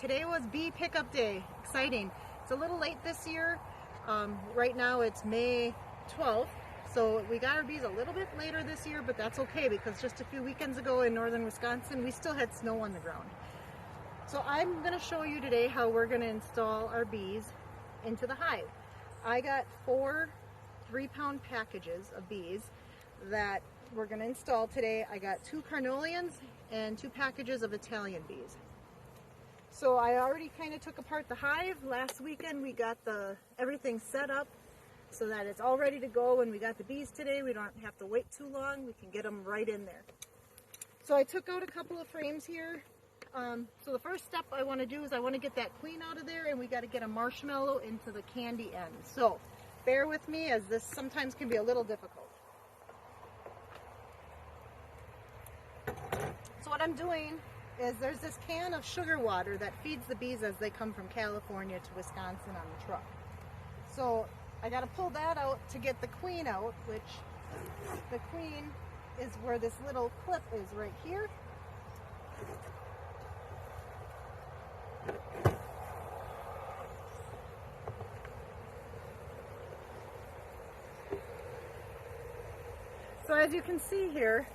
Today was bee pickup day. Exciting. It's a little late this year. Right now it's May 12th, so we got our bees a little bit later this year, but that's okay because just a few weekends ago in northern Wisconsin, we still had snow on the ground. So I'm going to show you today how we're going to install our bees into the hive. I got 4 3-pound packages of bees that we're going to install today. I got 2 carnelians and 2 packages of Italian bees. So I already kind of took apart the hive. Last weekend we got everything set up so that it's all ready to go. When we got the bees today, we don't have to wait too long. We can get them right in there. So I took out a couple of frames here. So the first step I want to do is I want to get that queen out of there, and we got to get a marshmallow into the candy end. So bear with me, as this sometimes can be a little difficult. So what I'm doing is there's this can of sugar water that feeds the bees as they come from California to Wisconsin on the truck. So I got to pull that out to get the queen out, which the queen is where this little clip is right here. So as you can see here,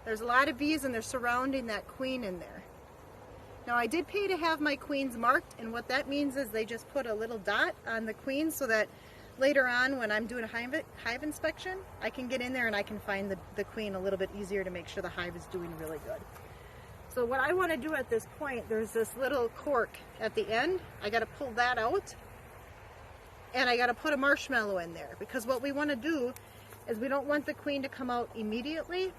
there's a lot of bees and they're surrounding that queen in there. Now I did pay to have my queens marked, and what that means is they just put a little dot on the queen so that later on when I'm doing a hive inspection, I can get in there and I can find the queen a little bit easier to make sure the hive is doing really good. So what I want to do at this point, there's this little cork at the end. I got to pull that out, and I got to put a marshmallow in there, because what we want to do is we don't want the queen to come out immediately.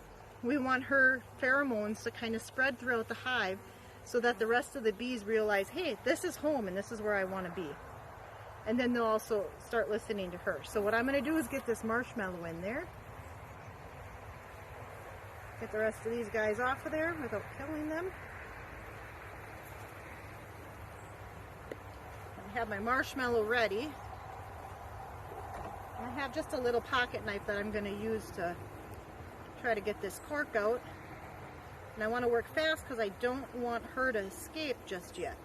We want her pheromones to kind of spread throughout the hive so that the rest of the bees realize, hey, this is home and this is where I want to be. And then they'll also start listening to her. So what I'm going to do is get this marshmallow in there. Get the rest of these guys off of there without killing them. I have my marshmallow ready. I have just a little pocket knife that I'm going to use to try to get this cork out. And I want to work fast because I don't want her to escape just yet.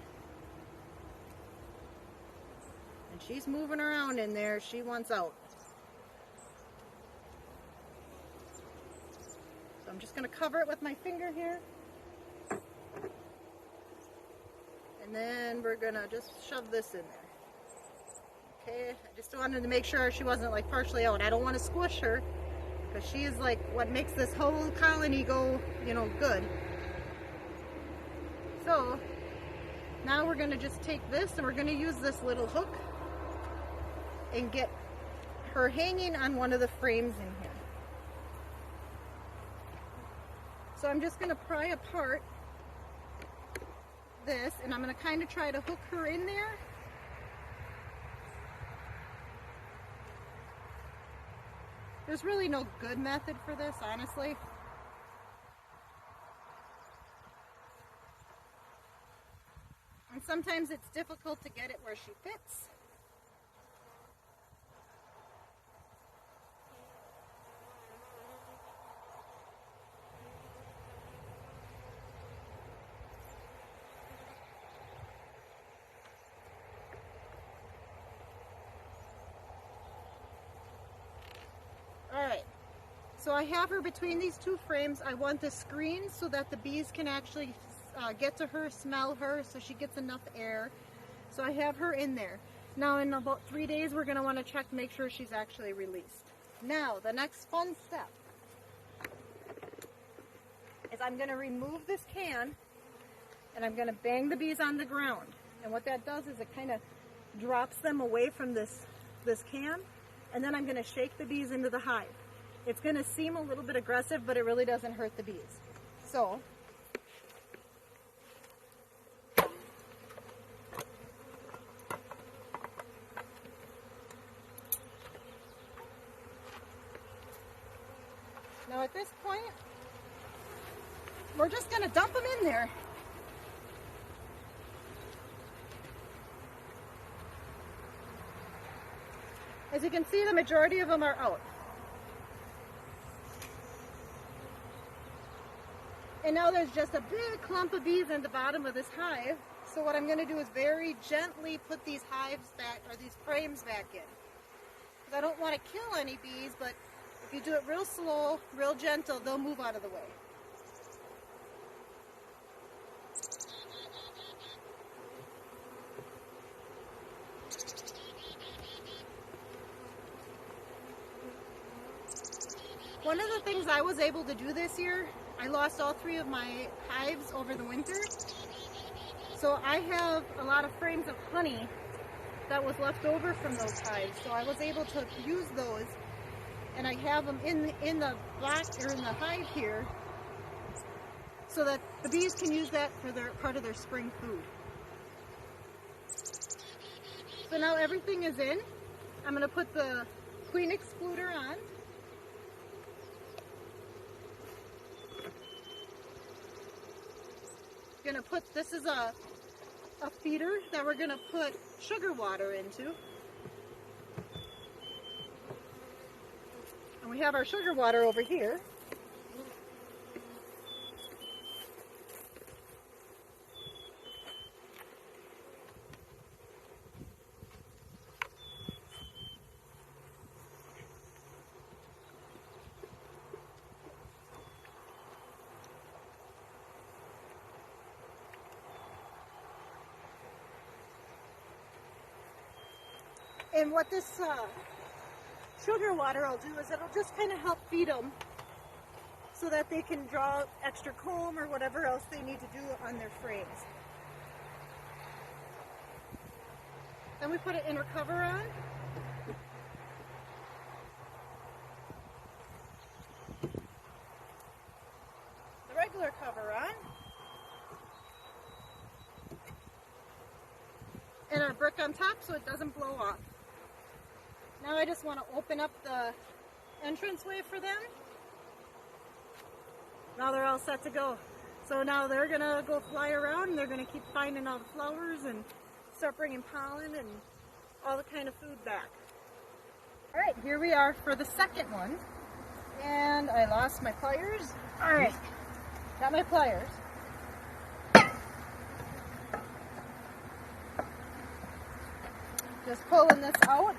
And she's moving around in there. She wants out. So I'm just going to cover it with my finger here. And then we're going to just shove this in there. Okay, I just wanted to make sure she wasn't like partially out. I don't want to squish her, because she is like what makes this whole colony go, you know, good. So now we're going to just take this and we're going to use this little hook and get her hanging on one of the frames in here. So I'm just going to pry apart this, and I'm going to kind of try to hook her in there. There's really no good method for this, honestly. And sometimes it's difficult to get it where she fits. Alright, so I have her between these 2 frames. I want the screen so that the bees can actually get to her, smell her, so she gets enough air. So I have her in there. Now in about 3 days we're going to want to check to make sure she's actually released. Now the next fun step is I'm going to remove this can and I'm going to bang the bees on the ground. And what that does is it kind of drops them away from this can. And then I'm going to shake the bees into the hive. It's going to seem a little bit aggressive, but it really doesn't hurt the bees. So, now at this point, we're just going to dump them in there. As you can see, the majority of them are out. And now there's just a big clump of bees in the bottom of this hive. So what I'm going to do is very gently put these hives back, or these frames back in. Because I don't want to kill any bees, but if you do it real slow, real gentle, they'll move out of the way. One of the things I was able to do this year, I lost all 3 of my hives over the winter. So I have a lot of frames of honey that was left over from those hives. So I was able to use those, and I have them in the box, or in the hive here, so that the bees can use that for their part of their spring food. So now everything is in. I'm going to put the queen excluder on. Gonna put, this is a feeder that we're gonna put sugar water into. And we have our sugar water over here. And what this sugar water will do is it'll just kind of help feed them so that they can draw extra comb or whatever else they need to do on their frames. Then we put an inner cover on. The regular cover on. And our brick on top so it doesn't blow off. Now I just want to open up the entranceway for them. Now they're all set to go. So now they're going to go fly around, and they're going to keep finding all the flowers and start bringing pollen and all the kind of food back. Alright, here we are for the second one. And I lost my pliers. Alright, got my pliers. Just pulling this out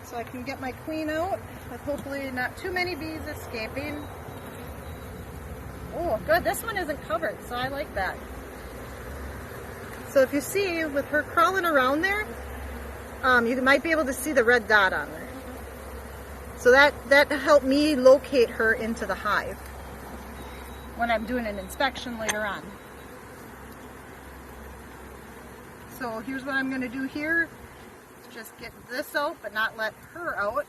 so I can get my queen out with hopefully not too many bees escaping. Oh, good. This one isn't covered, so I like that. So if you see, with her crawling around there, you might be able to see the red dot on there. So that helped me locate her into the hive when I'm doing an inspection later on. So here's what I'm going to do here. Just get this out, but not let her out.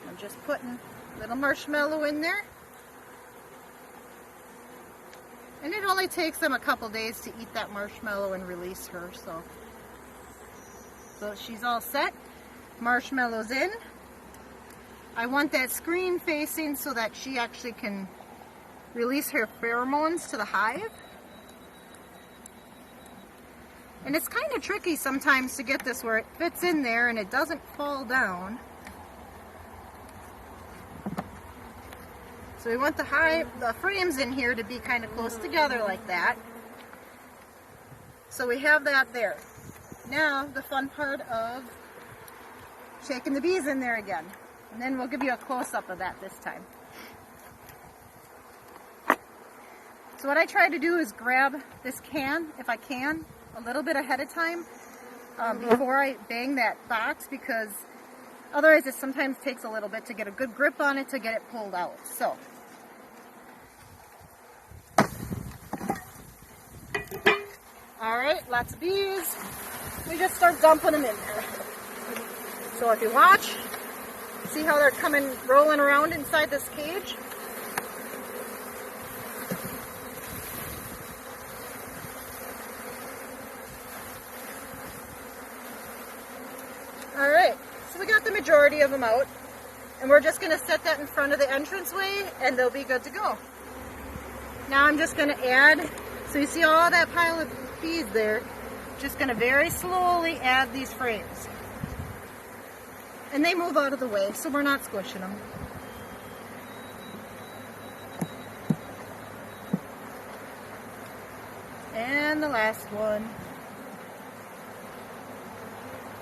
I'm just putting a little marshmallow in there. And it only takes them a couple days to eat that marshmallow and release her. So she's all set. Marshmallow's in. I want that screen facing so that she actually can release her pheromones to the hive. And it's kind of tricky sometimes to get this where it fits in there and it doesn't fall down. So we want the frames in here to be kind of close together like that. So we have that there. Now the fun part of shaking the bees in there again. And then we'll give you a close-up of that this time. So what I try to do is grab this can, if I can, a little bit ahead of time before I bang that box, because otherwise it sometimes takes a little bit to get a good grip on it to get it pulled out. So alright, lots of bees. We just start dumping them in there. So if you watch, see how they're coming, rolling around inside this cage? Alright, so we got the majority of them out, and we're just going to set that in front of the entranceway and they'll be good to go. Now I'm just going to add, so you see all that pile of bees there, just going to very slowly add these frames. And they move out of the way, so we're not squishing them. And the last one.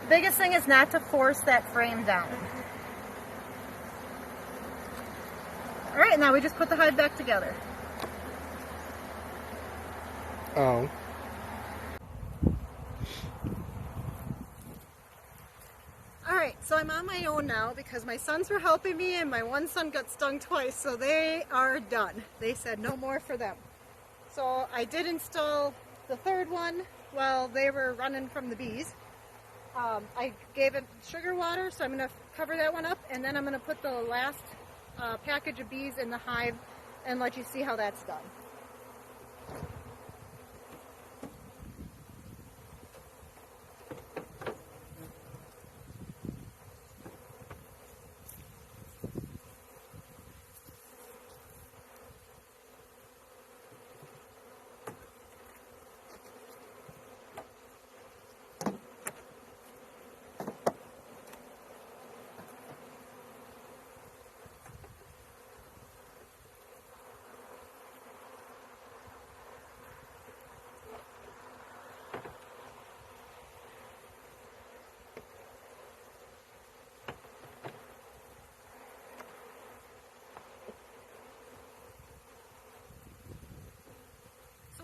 The biggest thing is not to force that frame down. Alright, now we just put the hive back together. Oh. Alright, so I'm on my own now because my sons were helping me and my one son got stung twice, so they are done. They said no more for them. So I did install the third one while they were running from the bees. I gave it sugar water, so I'm going to cover that one up, and then I'm going to put the last package of bees in the hive and let you see how that's done.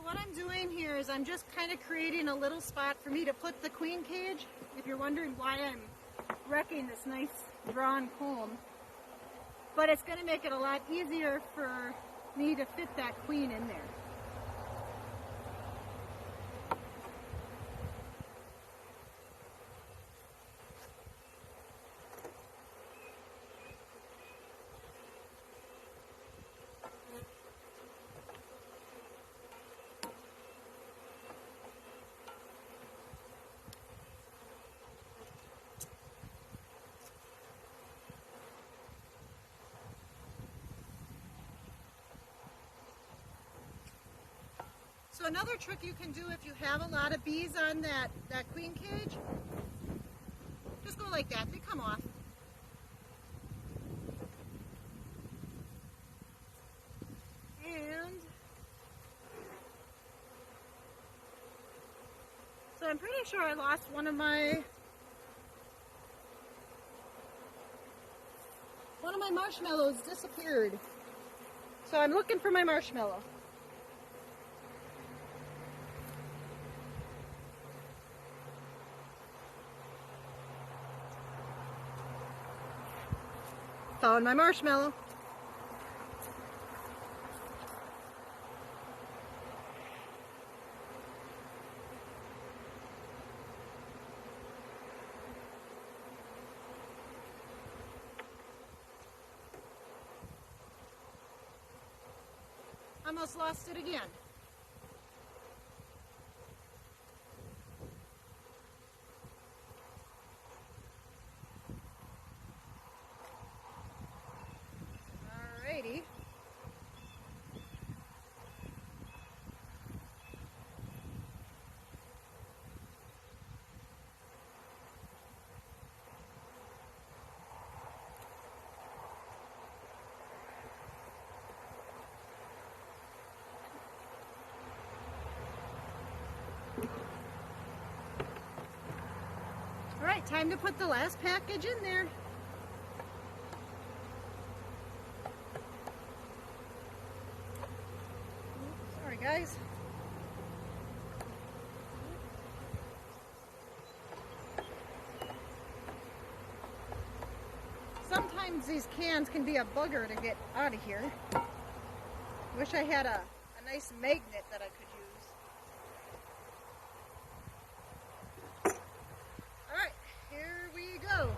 What I'm doing here is I'm just kind of creating a little spot for me to put the queen cage. If you're wondering why I'm wrecking this nice drawn comb, but it's going to make it a lot easier for me to fit that queen in there. So another trick you can do if you have a lot of bees on that queen cage, just go like that, they come off. And so I'm pretty sure I lost one of my marshmallows disappeared. So I'm looking for my marshmallow. Found my marshmallow. Almost lost it again. Alrighty. Alright, time to put the last package in there. Sorry guys. Sometimes these cans can be a bugger to get out of here. Wish I had a nice magnet that I could use. Alright, here we go.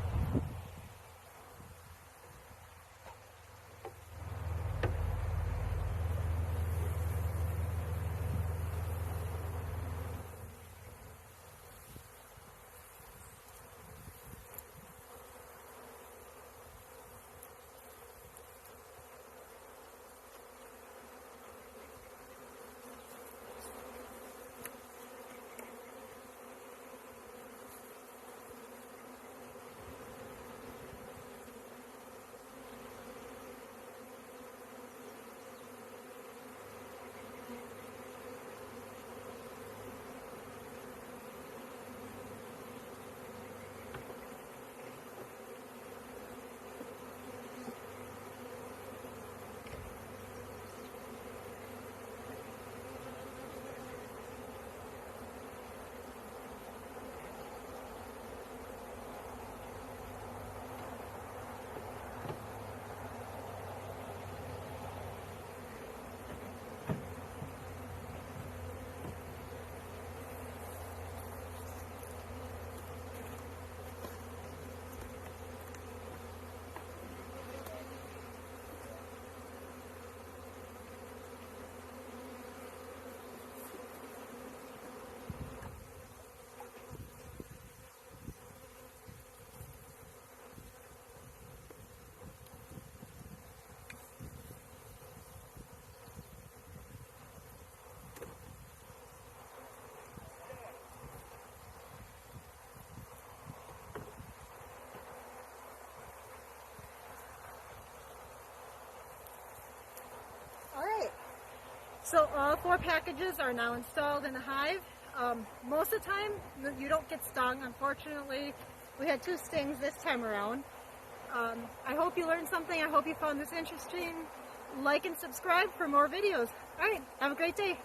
So all 4 packages are now installed in the hive. Most of the time you don't get stung. Unfortunately, we had 2 stings this time around. I hope you learned something. I hope you found this interesting. Like and subscribe for more videos. Alright, have a great day.